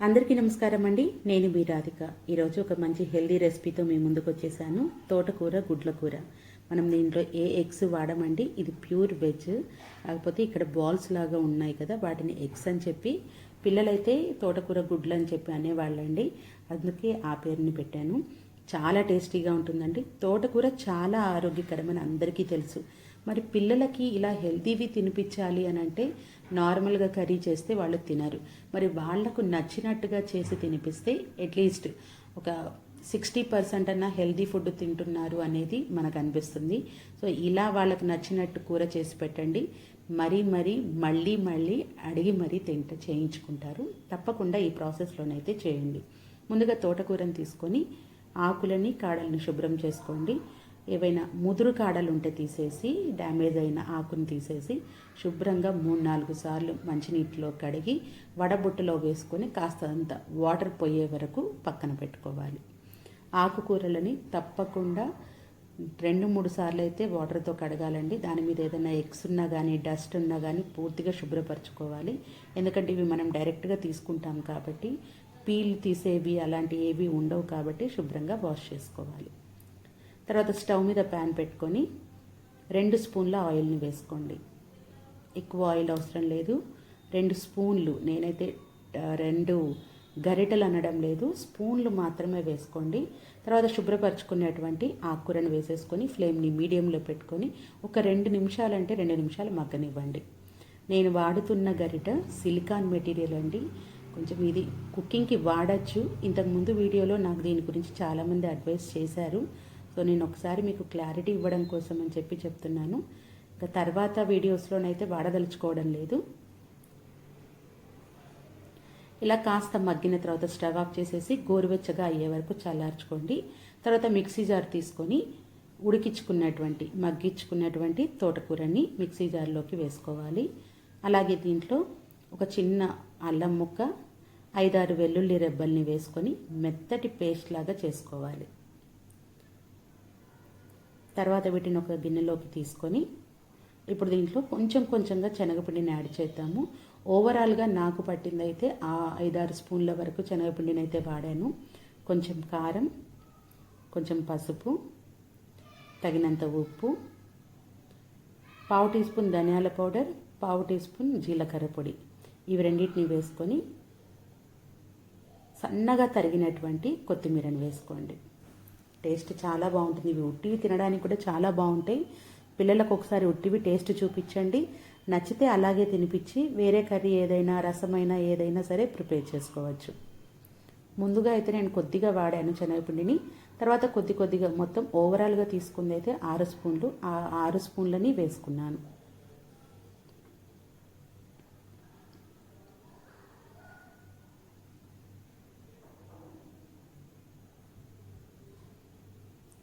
అందరికీ నమస్కారం అండి. నేను మీ రాధిక. ఈరోజు ఒక మంచి హెల్దీ రెసిపీతో మీ ముందుకు వచ్చేసాను. తోటకూర గుడ్ల కూర. మనం దీంట్లో ఏ ఎగ్స్ వాడమండి. ఇది ప్యూర్ వెజ్. కాకపోతే ఇక్కడ బాల్స్ లాగా ఉన్నాయి కదా, వాటిని ఎగ్స్ అని చెప్పి పిల్లలైతే తోటకూర గుడ్లు అని చెప్పి అనేవాళ్ళండి. అందుకే ఆ పేరుని పెట్టాను. చాలా టేస్టీగా ఉంటుందండి. తోటకూర చాలా ఆరోగ్యకరమని అందరికీ తెలుసు. మరి పిల్లలకి ఇలా హెల్తీవి తినిపించాలి అని అంటే నార్మల్గా కర్రీ చేస్తే వాళ్ళు తినరు. మరి వాళ్లకు నచ్చినట్టుగా చేసి తినిపిస్తే అట్లీస్ట్ ఒక 60% అన్న హెల్తీ ఫుడ్ తింటున్నారు అనేది మనకు అనిపిస్తుంది. సో ఇలా వాళ్ళకు నచ్చినట్టు కూర చేసి పెట్టండి. మరీ మళ్ళీ అడిగి మరీ చేయించుకుంటారు. తప్పకుండా ఈ ప్రాసెస్లోనైతే చేయండి. ముందుగా తోటకూరని తీసుకొని ఆకులని కాడలను శుభ్రం చేసుకోండి. ఏవైనా ముదురు కాడలు ఉంటే తీసేసి, డ్యామేజ్ అయిన ఆకుని తీసేసి శుభ్రంగా 3-4 సార్లు మంచినీటిలో కడిగి వడబుట్టలో వేసుకొని కాస్తంత వాటర్ పోయే వరకు పక్కన పెట్టుకోవాలి. ఆకుకూరలని తప్పకుండా 2-3 సార్లు అయితే వాటర్తో కడగాలండి. దాని మీద ఏదైనా ఎగ్స్ ఉన్నా కానీ డస్ట్ ఉన్నా కానీ పూర్తిగా శుభ్రపరచుకోవాలి. ఎందుకంటే ఇవి మనం డైరెక్ట్గా తీసుకుంటాం కాబట్టి పీల్ తీసేవి అలాంటివి ఏవి ఉండవు కాబట్టి శుభ్రంగా వాష్ చేసుకోవాలి. తర్వాత స్టవ్ మీద ప్యాన్ పెట్టుకొని 2 స్పూన్ల ఆయిల్ని వేసుకోండి. ఎక్కువ ఆయిల్ అవసరం లేదు. 2 స్పూన్లు, నేనైతే 2 గరిటెలు అనడం లేదు, స్పూన్లు మాత్రమే వేసుకోండి. తర్వాత శుభ్రపరచుకునేటువంటి ఆకుకూరను వేసేసుకొని ఫ్లేమ్ని మీడియంలో పెట్టుకొని ఒక 2 నిమిషాలంటే 2 నిమిషాలు మగ్గనివ్వండి. నేను వాడుతున్న గరిట సిలికాన్ మెటీరియల్ అండి. కొంచెం ఇది కుకింగ్కి వాడచ్చు. ఇంతకుముందు వీడియోలో నాకు దీని గురించి చాలామంది అడ్వైస్ చేశారు. సో నేను ఒకసారి మీకు క్లారిటీ ఇవ్వడం కోసం అని చెప్పి చెప్తున్నాను. ఇంకా తర్వాత వీడియోస్లోనైతే వాడదలుచుకోవడం లేదు. ఇలా కాస్త మగ్గిన తర్వాత స్టవ్ ఆఫ్ చేసేసి గోరువెచ్చగా అయ్యే వరకు చల్లార్చుకోండి. తర్వాత మిక్సీ జార్ తీసుకొని మగ్గించుకున్నటువంటి తోటకూరని మిక్సీ జార్లోకి వేసుకోవాలి. అలాగే దీంట్లో ఒక చిన్న అల్లం ముక్క, 5-6 వెల్లుల్లి రెబ్బల్ని వేసుకొని మెత్తటి పేస్ట్ లాగా చేసుకోవాలి. తర్వాత వీటిని ఒక గిన్నెలోకి తీసుకొని ఇప్పుడు దీంట్లో కొంచెంగా శనగపిండిని యాడ్ చేద్దాము. ఓవరాల్గా నాకు పట్టిందైతే 5-6 స్పూన్ల వరకు శనగపిండిని అయితే వాడాను. కొంచెం కారం, కొంచెం పసుపు, తగినంత ఉప్పు, 1/2 టీ స్పూన్ ధనియాల పౌడర్, 1/2 టీ స్పూన్ జీలకర్ర పొడి, ఇవి రెండింటిని వేసుకొని సన్నగా తరిగినటువంటి కొత్తిమీరని వేసుకోండి. టేస్ట్ చాలా బాగుంటుంది. ఇవి ఉట్టివి తినడానికి కూడా చాలా బాగుంటాయి. పిల్లలకు ఒకసారి ఉట్టివి టేస్ట్ చూపించండి. నచ్చితే అలాగే తినిపించి వేరే కర్రీ ఏదైనా, రసమైనా ఏదైనా సరే ప్రిపేర్ చేసుకోవచ్చు. ముందుగా అయితే నేను కొద్దిగా వాడాను శనగపిండిని. తర్వాత కొద్దిగా మొత్తం ఓవరాల్గా తీసుకుంది అయితే 6 స్పూన్లు. ఆ 6 స్పూన్లని వేసుకున్నాను.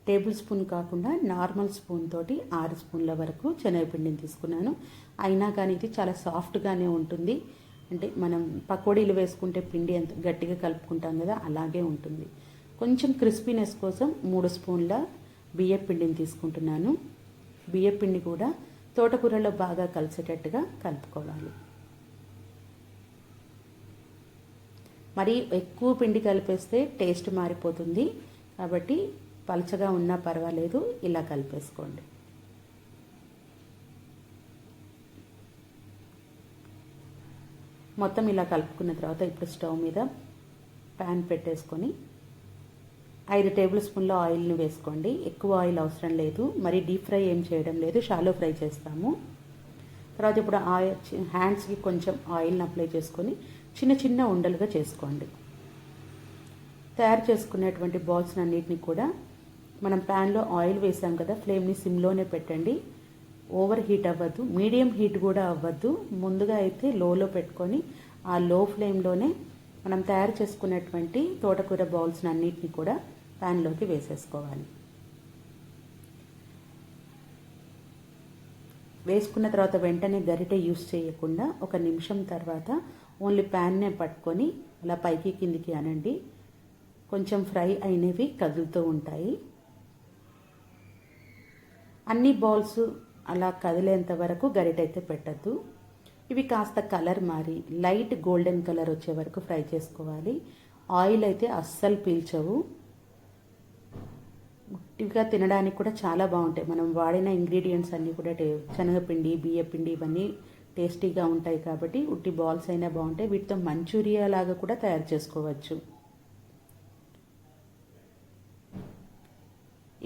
టేబుల్ స్పూన్ కాకుండా నార్మల్ స్పూన్ తోటి 6 స్పూన్ల వరకు శనగపిండిని తీసుకున్నాను. అయినా కానీ ఇది చాలా సాఫ్ట్గానే ఉంటుంది. అంటే మనం పకోడీలు వేసుకుంటే పిండి ఎంత గట్టిగా కలుపుకుంటాం కదా, అలాగే ఉంటుంది. కొంచెం క్రిస్పీనెస్ కోసం 3 స్పూన్ల బియ్యపిండిని తీసుకుంటున్నాను. బియ్యపిండి కూడా తోటకూరలో బాగా కలిసేటట్టుగా కలుపుకోవాలి. మరి ఎక్కువ పిండి కలిపేస్తే టేస్ట్ మారిపోతుంది. కాబట్టి పలచగా ఉన్నా పర్వాలేదు, ఇలా కలిపేసుకోండి. మొత్తం ఇలా కలుపుకున్న తర్వాత ఇప్పుడు స్టవ్ మీద ప్యాన్ పెట్టేసుకొని 5 టేబుల్ స్పూన్ల ఆయిల్ని వేసుకోండి. ఎక్కువ ఆయిల్ అవసరం లేదు. మరి డీప్ ఫ్రై ఏం చేయడం లేదు, షాలో ఫ్రై చేస్తాము. తర్వాత ఇప్పుడు హ్యాండ్స్కి కొంచెం ఆయిల్ని అప్లై చేసుకొని చిన్న ఉండలుగా చేసుకోండి. తయారు చేసుకునేటువంటి బాల్స్ అన్నిటిని కూడా మనం ప్యాన్లో ఆయిల్ వేసాం కదా, ఫ్లేమ్ని సిమ్లోనే పెట్టండి. ఓవర్ హీట్ అవ్వద్దు, మీడియం హీట్ కూడా అవ్వద్దు. ముందుగా అయితే లోలో పెట్టుకొని ఆ లో ఫ్లేమ్లోనే మనం తయారు చేసుకున్నటువంటి తోటకూర బాల్స్ అన్నిటిని కూడా ప్యాన్లోకి వేసేసుకోవాలి. వేసుకున్న తర్వాత వెంటనే గరిటె యూస్ చేయకుండా 1 నిమిషం తర్వాత ఓన్లీ ప్యాన్నే పట్టుకొని అలా పైకి కిందికి అనండి. కొంచెం ఫ్రై అయినవి కదులుతూ ఉంటాయి. అన్ని బాల్స్ అలా కదిలేంత వరకు గరిటె అయితే పెట్టద్దు. ఇవి కాస్త కలర్ మారి లైట్ గోల్డెన్ కలర్ వచ్చే వరకు ఫ్రై చేసుకోవాలి. ఆయిల్ అయితే అస్సలు పీల్చవు. ఉట్టిగా తినడానికి కూడా చాలా బాగుంటాయి. మనం వాడిన ఇంగ్రీడియంట్స్ అన్నీ కూడా శనగపిండి, బియ్యపిండి ఇవన్నీ టేస్టీగా ఉంటాయి కాబట్టి ఉట్టి బాల్స్ అయినా బాగుంటాయి. వీటితో మంచూరియా లాగా కూడా తయారు చేసుకోవచ్చు.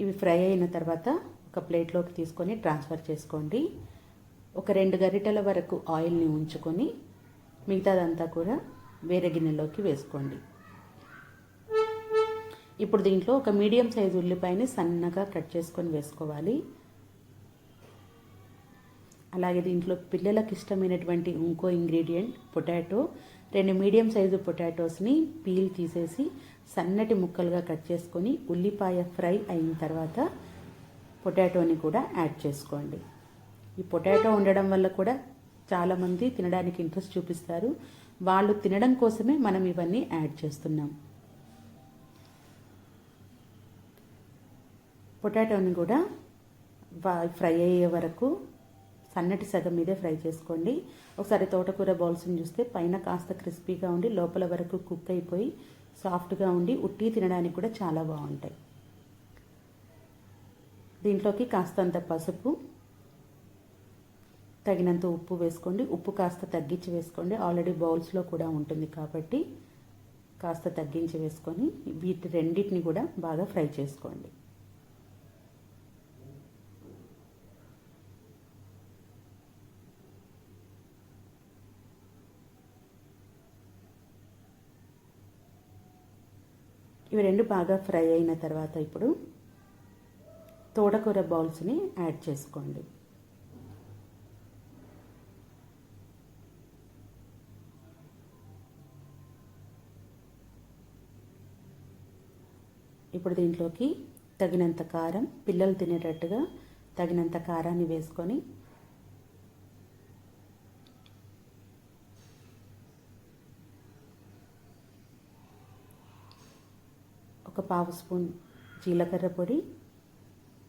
ఇవి ఫ్రై అయిన తర్వాత ఒక ప్లేట్లోకి తీసుకొని ట్రాన్స్ఫర్ చేసుకోండి. ఒక 2 గరిటెల వరకు ఆయిల్ని ఉంచుకొని మిగతాదంతా కూడా వేరే గిన్నెలోకి వేసుకోండి. ఇప్పుడు దీంట్లో ఒక మీడియం సైజు ఉల్లిపాయని సన్నగా కట్ చేసుకొని వేసుకోవాలి. అలాగే దీంట్లో పిల్లలకు ఇష్టమైనటువంటి ఇంకో ఇంగ్రీడియంట్ పొటాటో. 2 మీడియం సైజు పొటాటోస్ని పీల్ తీసేసి సన్నటి ముక్కలుగా కట్ చేసుకొని ఉల్లిపాయ ఫ్రై అయిన తర్వాత పొటాటోని కూడా యాడ్ చేసుకోండి. ఈ పొటాటో ఉండడం వల్ల కూడా చాలామంది తినడానికి ఇంట్రెస్ట్ చూపిస్తారు. వాళ్ళు తినడం కోసమే మనం ఇవన్నీ యాడ్ చేస్తున్నాం. పొటాటోని కూడా ఫ్రై అయ్యే వరకు సన్నటి సగం మీదే ఫ్రై చేసుకోండి. ఒకసారి తోటకూర బౌల్స్ని చూస్తే పైన కాస్త క్రిస్పీగా ఉండి లోపల వరకు కుక్ అయిపోయి సాఫ్ట్గా ఉండి ఉట్టి తినడానికి కూడా చాలా బాగుంటాయి. దీంట్లోకి కాస్తంత పసుపు, తగినంత ఉప్పు వేసుకోండి. ఉప్పు కాస్త తగ్గించి వేసుకోండి. ఆల్రెడీ బౌల్స్లో కూడా ఉంటుంది కాబట్టి కాస్త తగ్గించి వేసుకొని వీటి రెండింటిని కూడా బాగా ఫ్రై చేసుకోండి. ఇవి రెండు బాగా ఫ్రై అయిన తర్వాత ఇప్పుడు తోటకూర బౌల్స్ని యాడ్ చేసుకోండి. ఇప్పుడు దీంట్లోకి తగినంత కారం, పిల్లలు తినేటట్టుగా తగినంత కారాన్ని వేసుకొని ఒక 1/2 స్పూన్ జీలకర్ర పొడి,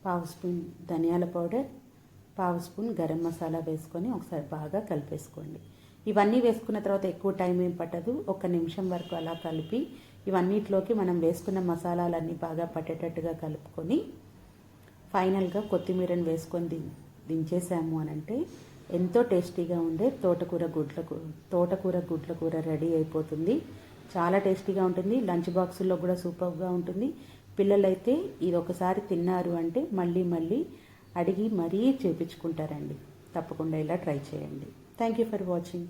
1/2 స్పూన్ ధనియాల పౌడర్, 1/2 స్పూన్ గరం మసాలా వేసుకొని ఒకసారి బాగా కలిపేసుకోండి. ఇవన్నీ వేసుకున్న తర్వాత ఎక్కువ టైం ఏం పట్టదు. 1 నిమిషం వరకు అలా కలిపి ఇవన్నిటిలోకి మనం వేసుకున్న మసాలాలన్నీ బాగా పట్టేటట్టుగా కలుపుకొని ఫైనల్గా కొత్తిమీరని వేసుకొని దించేసాము అని అంటే ఎంతో టేస్టీగా ఉండే తోటకూర గుడ్ల కూర రెడీ అయిపోతుంది. చాలా టేస్టీగా ఉంటుంది. లంచ్ బాక్సుల్లో కూడా సూపర్గా ఉంటుంది. పిల్లలైతే ఇది ఒకసారి తిన్నారు అంటే మళ్ళీ మళ్ళీ అడిగి మరీ చేపించుకుంటారండి. తప్పకుండా ఇలా ట్రై చేయండి. Thank you for watching.